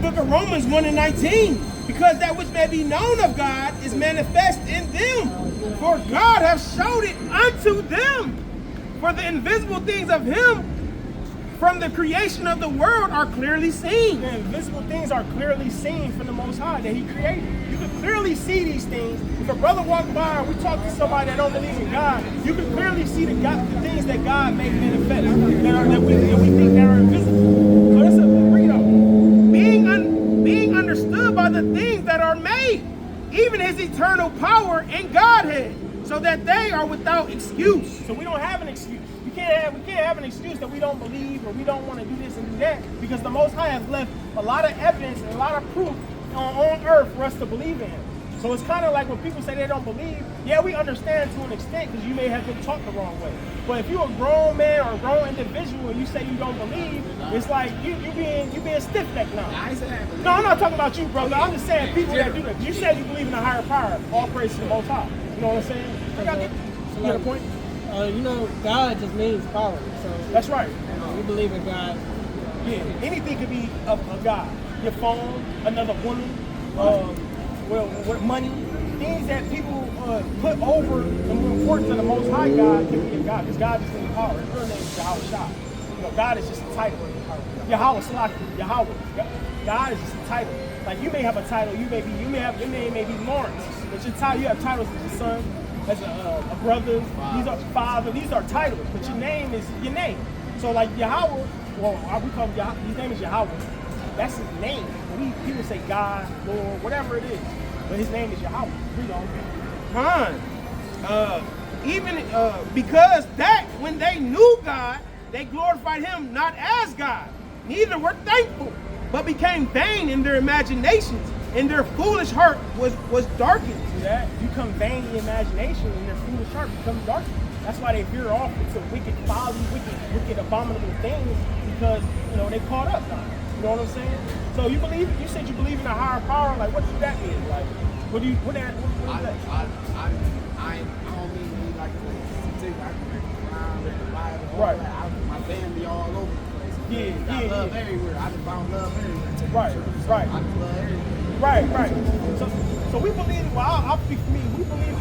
book of Romans 1:19. Because that which may be known of God is manifest in them. For God hath showed it unto them. For the invisible things of him from the creation of the world are clearly seen. The invisible things are clearly seen from the Most High that he created. You can clearly see these things. If a brother walked by or we talk to somebody that don't believe in God, you can clearly see the things that God made manifest that we think that are invisible. So it's a being understood by the things that are made, even his eternal power and Godhead, so that they are without excuse. So we don't have an excuse. We can't have an excuse that we don't believe or we don't want to do this and do that, because the Most High has left a lot of evidence and a lot of proof on earth for us to believe in him. So it's kind of like when people say they don't believe, yeah, we understand to an extent because you may have been taught the wrong way. But if you're a grown man or a grown individual and you say you don't believe, it's like you being stiff-necked now. No, I'm not talking about you, brother. I'm just saying people that do that. You said you believe in a higher power. All praise to the Most High. You know what I'm saying? You got a point? God just means power. So that's right. We believe in God. Yeah, anything could be a God. Your phone, another woman, money, things that people put over the more important than the Most High God can be a God, because God is in power. His real name is Yahweh Shah. God is just a title. Yahweh Salaki, Yahweh. God is just a title. Like you may have a title, your name may be Lawrence, but you have titles as a son, as a brother. These are father. These are titles, but your name is your name. So like Yahweh, well, we call him Yahweh. His name is Yahweh. That's his name. People say God, Lord, whatever it is, but his name is Yahweh. Because that when they knew God, they glorified him not as God, neither were thankful, but became vain in their imaginations, and their foolish heart was darkened. See that? You become vain in imagination, and their foolish heart becomes darkened. That's why they veer off into wicked folly, wicked abominable things, because they caught up now. You know what I'm saying? So you said you believe in a higher power. Like, what does that mean? Like, what is that? I don't mean to be like the Bible. Right. My family all over the place. Yeah. Love everywhere. I just found love everywhere. Right. I just love everywhere. Right. So we believe. Well, I'll speak for me.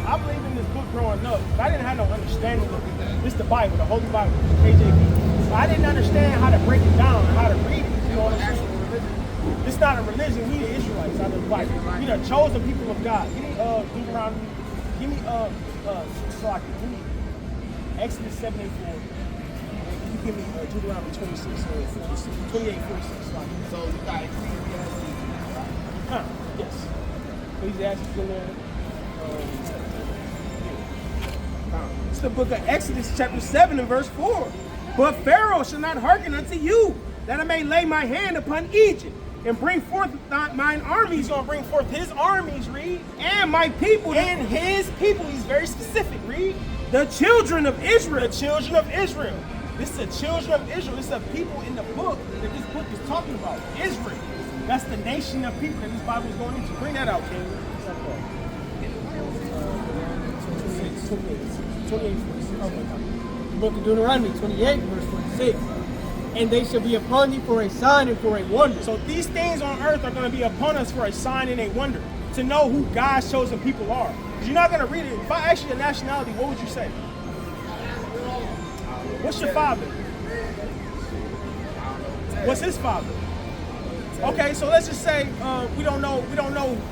I believe in this book growing up. I didn't have no understanding of it. It's the Bible, the Holy Bible, KJV. So I didn't understand how to break it down, how to read it. You know what I'm saying? It's not a religion. We the Israelites out of the Bible. We the chosen people of God. Give me Deuteronomy. Give me Exodus 7 and 4. You give me Deuteronomy 26 or 46, 28, 46. So you got Ecclesiastes. Yes. Ecclesiastes in there. It's the book of Exodus chapter 7 and verse 4. But Pharaoh shall not hearken unto you, that I may lay my hand upon Egypt, and bring forth mine armies. He's going to bring forth his armies, read. And my people. And his people. He's very specific, read. The children of Israel. The children of Israel. This is the children of Israel. This is the people in the book that this book is talking about. Israel. That's the nation of people that this Bible is going into. Bring that out, King. 28, 46. The book of Deuteronomy 28, verse 46. And they shall be upon thee for a sign and for a wonder. So these things on earth are going to be upon us for a sign and a wonder, to know who God's chosen people are. Because you're not going to read it. If I asked you your nationality, what would you say? What's your father? What's his father? Okay, so let's just say we don't know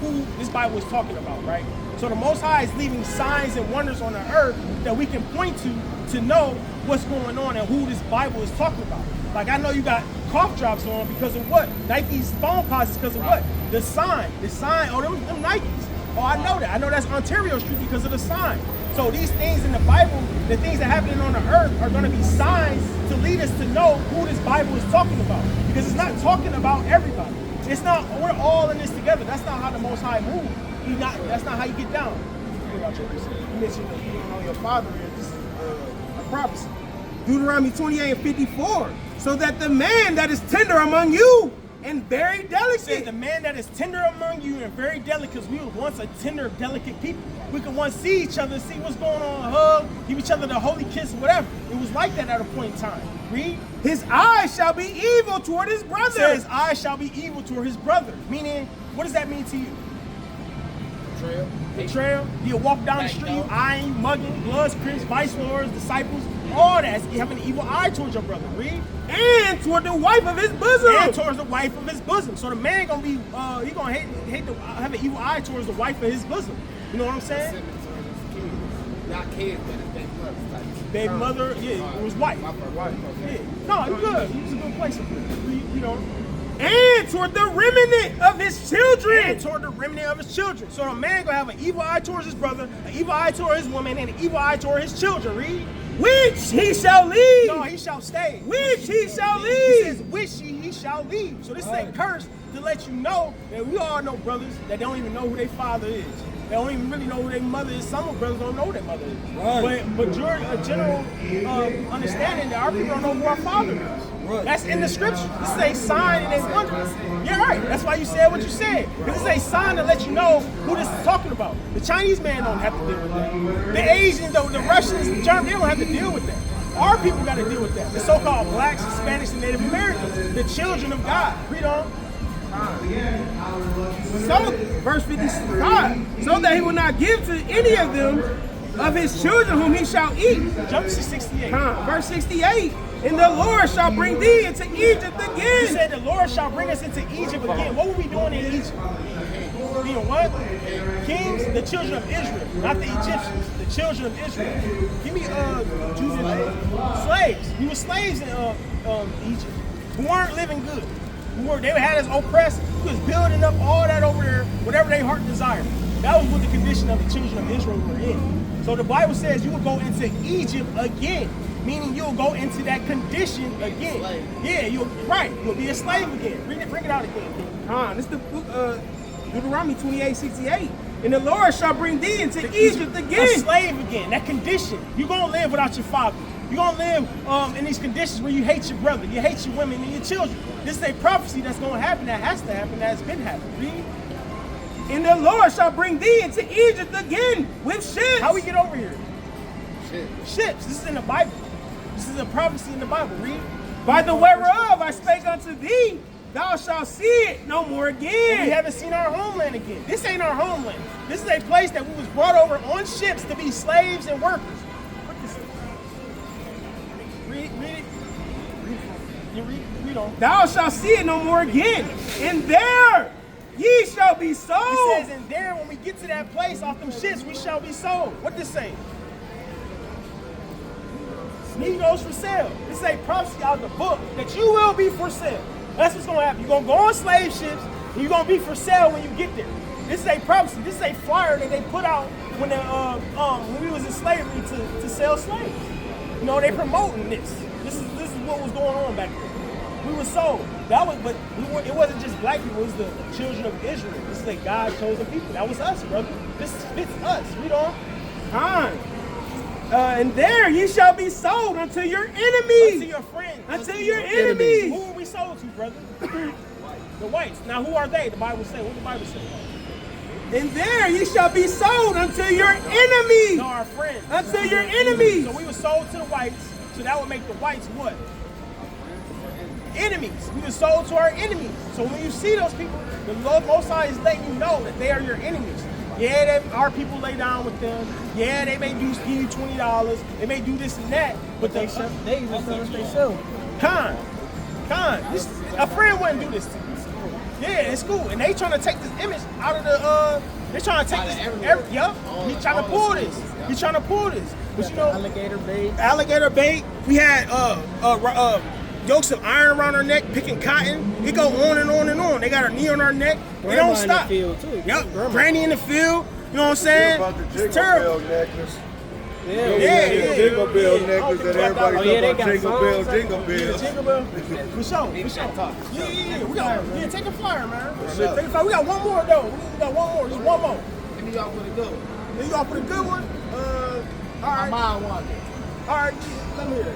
who this Bible is talking about, right? So the Most High is leaving signs and wonders on the earth that we can point to know what's going on and who this Bible is talking about. Like, I know you got cough drops on because of what? Nike's phone pauses because of what? The sign, oh, them Nikes. Oh, I know that. I know that's Ontario Street because of the sign. So these things in the Bible, the things that are happening on the earth are going to be signs to lead us to know who this Bible is talking about. Because it's not talking about everybody. It's not, we're all in this together. That's not how the Most High moves. That's not how you get down. You mentioned that you don't know your father is. This is a prophecy. Deuteronomy 28 and 54. So that the man that is tender among you and very delicate. Says the man that is tender among you and very delicate, because we were once a tender, delicate people. We could once see each other, see what's going on, hug, give each other the holy kiss, whatever. It was like that at a point in time. Read. His eyes shall be evil toward his brother. Says eyes shall be evil toward his brother. Meaning, what does that mean to you? Betrayal. He'll walk down the street, eyeing, mugging, bloods, crips, vice lords, disciples, all that. You have an evil eye towards your brother. Read. And toward the wife of his bosom. And towards the wife of his bosom. So the man gonna be, he gonna have an evil eye towards the wife of his bosom. You know what I'm saying? Not kids, but his baby mother type. Baby mother, yeah, it was wife. Yeah. No, you good. You was a good place. You know. And toward the remnant of his children. And toward the remnant of his children. So a man gonna have an evil eye towards his brother, an evil eye toward his woman, and an evil eye toward his children. Read. Which he shall leave. No, he shall stay. Which he shall He leave. says, which he shall leave. So this is a curse to let you know that we all know brothers that don't even know who their father is. They don't even really know who their mother is. Some of brothers don't know who their mother is. Right. But a general understanding that our people don't know who our father is. Right. That's in the scripture. This is a sign and a wonder. Yeah, right. That's why you said what you said. This is a sign to let you know who this is talking about. The Chinese man don't have to deal with that. The Asians, the Russians, the Germans, they don't have to deal with that. Our people got to deal with that. The so-called blacks, Hispanics, and Native Americans, the children of God. Read on. So, verse 55, so that he will not give to any of them of his children whom he shall eat. Jump to 68. Verse 68, and the Lord shall bring thee into Egypt He again. said the Lord shall bring us into Egypt again. What were we doing in Egypt? Being what? Kings, the children of Israel, not the Egyptians. The children of Israel. Give me slaves. We were slaves in Egypt. We weren't living good. They had us oppressed. We was building up all that over there, whatever their heart desired. That was what the condition of the children of Israel were in. So the Bible says you will go into Egypt again, meaning you'll go into that condition again. Yeah, you'll be a slave again. Bring it out again. This is the book Deuteronomy 28:68. And the Lord shall bring thee into Egypt A again. slave again. That condition. You're gonna live without your father. You're gonna live in these conditions where you hate your brother, you hate your women and your children. This is a prophecy that's gonna happen, that has to happen, that has been happening. Read. And the Lord shall bring thee into Egypt again with ships. How we get over here? Ships. This is in the Bible. This is a prophecy in the Bible. Read. By the whereof I spake unto thee, thou shalt see it no more And we again. haven't seen our homeland again. This ain't our homeland. This is a place that we was brought over on ships to be slaves and workers. What this is? Read it. You read on. Thou shalt see it no more again. And there ye shall be He sold. says, and there, when we get to that place off them ships, we shall be sold. What this say? Negroes for sale. This is a prophecy out of the book that you will be for sale. That's what's going to happen. You're going to go on slave ships, and you're going to be for sale when you get there. This is a prophecy. This is a flyer that they put out when we was in slavery to sell slaves. You know, they promoting this. This is what was going on back then. We were sold. It wasn't just black people. It was the children of Israel. This is a God-chosen people. That was us, brother. This fits us. Read on. And there ye shall be sold unto your enemies. Unto your friends. Unto your enemies. Who are we sold to, brother? The whites. Now, who are they? The Bible say. What the Bible say? And there ye shall be sold unto your enemies. No, our friends. Unto your enemies. So we were sold to the whites. So that would make the whites what? Enemies. We were sold to our enemies. So when you see those people, the Lord Most High is letting you know that they are your enemies. Yeah, our people lay down with them. Yeah, they may give you $20. They may do this and that, but they sell. They even sell us they sell. A friend wouldn't do this to you. Yeah, it's cool. And they trying to take this image out of the. They trying to take this. He's trying to pull this. He's trying to pull this. But you know, alligator bait. We had yokes of iron around our neck, picking cotton. It go on and on and on. They got a knee on our neck. They don't stop. Yep, brandy in the field. You know what I'm saying? It's terrible. Necklace. Yeah. Jingle bell necklace that everybody they talking about. Jingle bells. Jingle bell. For sure. Yeah. We got take a flyer, man. Take a flyer. We got one more though. We got one more. Just one more. Let me y'all put a good one. Then you all put a good one. All right. Mine wanted. All right. Let me hear that.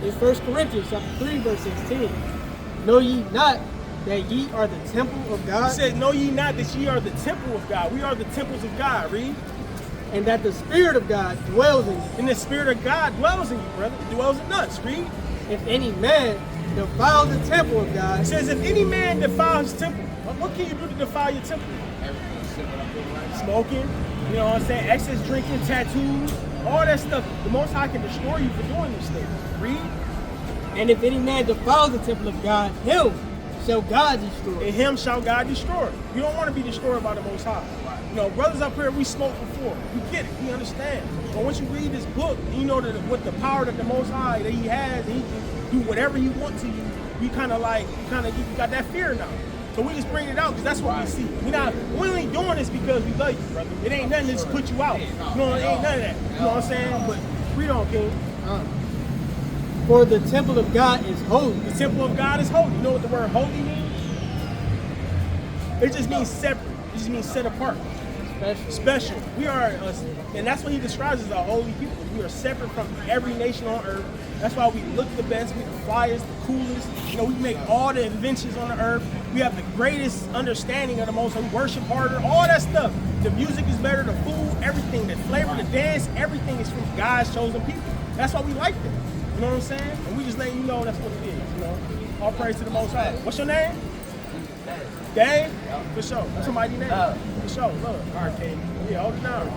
In 1 Corinthians chapter 3, verse 16. Know ye not that ye are the temple of God? He said, know ye not that ye are the temple of God. We are the temples of God. Read. and that the Spirit of God dwells in you. And the Spirit of God dwells in you, brother. It dwells in us. Read. If any man defiles the temple of God, It says, if any man defiles his temple, what can you do to defile your temple? Smoking, you know what I'm saying? Excess drinking, tattoos, all that stuff. The Most High can destroy you for doing these things. Read. and if any man defiles the temple of God, him shall God destroy. In him shall God destroy. You don't want to be destroyed by the Most High. You know, brothers up here, we smoked before. We get it. We understand. But once you read this book, you know that with the power that the Most High that He has, and He can do whatever He wants to you. We kind of like, you got that fear now. So we just bring it out because that's what we see. We ain't doing this because we love you, brother. It ain't nothing to just put you out. You know, it ain't none of that. You know what I'm saying? But read on, King. For the temple of God is holy. The temple of God is holy. You know what the word holy means? It just means separate. It just means set apart. Special. We are, and that's what He describes as a holy people. We are separate from every nation on earth. That's why we look the best, we the flyest, the coolest. You know, we make all the inventions on the earth. We have the greatest understanding of the Most High. We worship harder, all that stuff. The music is better, the food, everything, the flavor, the dance, everything is from God's chosen people. That's why we like them. You know what I'm saying? And we just letting you know that's what it is. You know, all praise to the Most High. What's your name? Dave? For sure. That's somebody's name. For sure. Look. All right, King. Yeah, hold it down.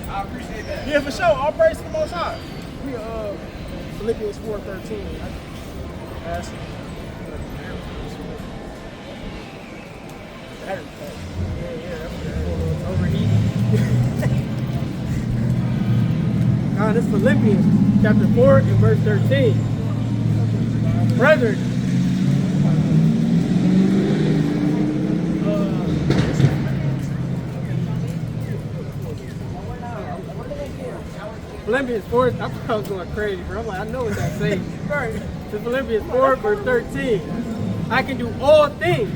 I appreciate that. Yeah, for sure. All praise to the Most High. We Philippians 4:13. Ask. This is Philippians chapter 4 and verse 13. Brethren, Philippians 4, I was going crazy, bro. I'm like, I know what that says. To Philippians 4 verse 13. I can do all things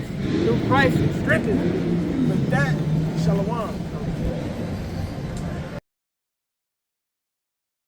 through Christ who strengthens me. But that, Shalom.